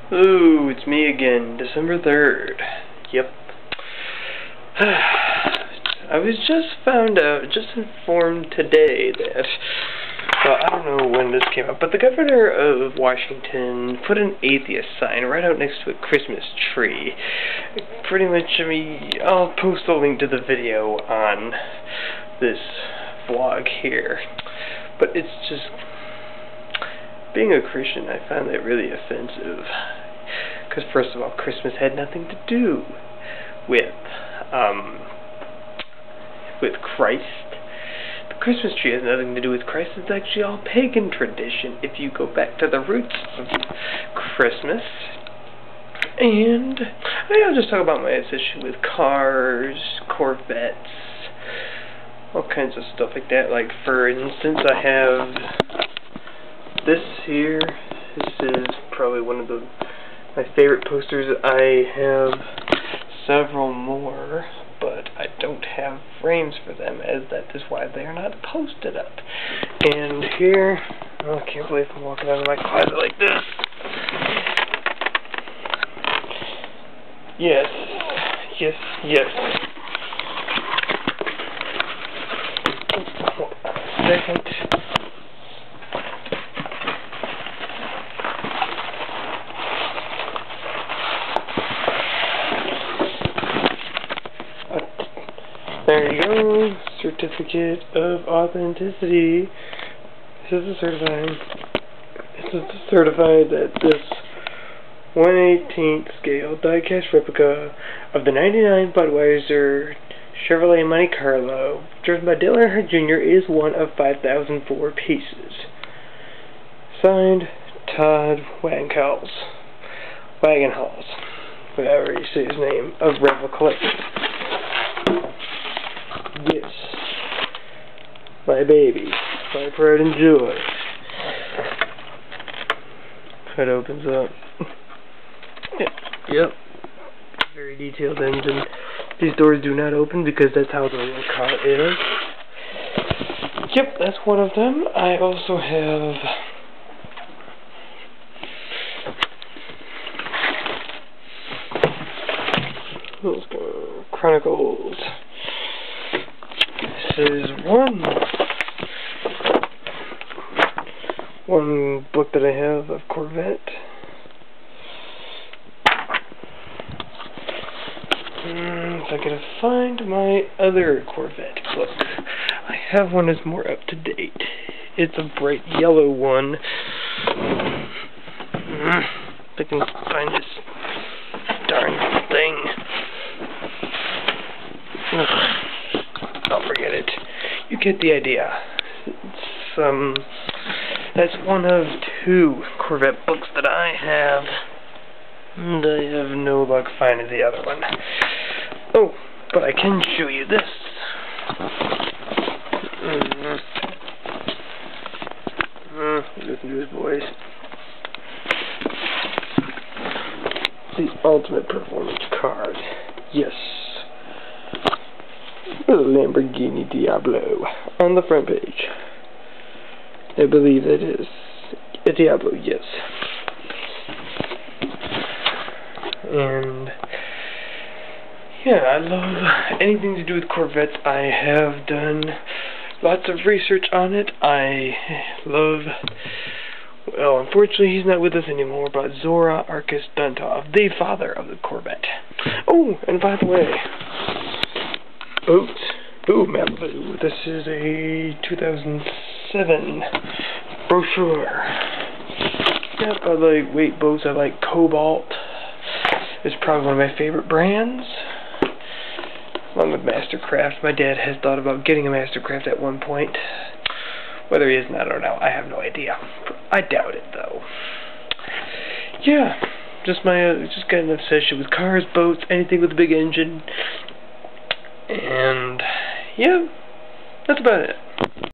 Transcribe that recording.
Ooh, it's me again, December 3rd. Yep. I was just informed today that, well, I don't know when this came up, but the governor of Washington put an atheist sign right out next to a Christmas tree. Pretty much, I mean, I'll post a link to the video on this vlog here, but it's just, being a Christian, I find that really offensive. Because first of all, Christmas had nothing to do with Christ. The Christmas tree has nothing to do with Christ. It's actually all pagan tradition if you go back to the roots of Christmas. And I'll just talk about my obsession with cars, Corvettes, all kinds of stuff like that. Like, for instance, I have this here. This is probably one of my favorite posters. I have several more, but I don't have frames for them, as that is why they are not posted up. And here, oh, I can't believe I'm walking out of my closet like this. Yes, yes, yes. Second. There you go, certificate of authenticity. This is certified that this 1/18th scale die-cast replica of the '99 Budweiser Chevrolet Monte Carlo, driven by Dale Earnhardt Jr., is one of 5,004 pieces. Signed, Todd Wagenhals, whatever you say his name, of Revel Collection. Yes, my baby, my pride and joy. It opens up. Yep. Very detailed engine. These doors do not open because that's how the real car is. Yep, that's one of them. I also have let's go. Chronicles. This is one book that I have of Corvette. If I can find my other Corvette book, I have one that's more up to date. It's a bright yellow one. If I can find this darn thing. I'll forget it. You get the idea. It's, that's one of two Corvette books that I have, and I have no luck finding the other one. Oh, but I can show you this. Listen to his voice. The ultimate performance card. Yes. A Lamborghini Diablo on the front page. I believe that is a Diablo, yes. And yeah, I love anything to do with Corvettes. I have done lots of research on it. I love, well, unfortunately he's not with us anymore, but Zora Arkus Duntov, the father of the Corvette. Oh, and by the way, Malibu. This is a 2007 brochure. Yep, I like weight boats. I like Cobalt. It's probably one of my favorite brands, along with Mastercraft. My dad has thought about getting a Mastercraft at one point. Whether he is or not, I don't know. I have no idea. I doubt it, though. Yeah, just got an obsession with cars, boats, anything with a big engine. And yeah, that's about it.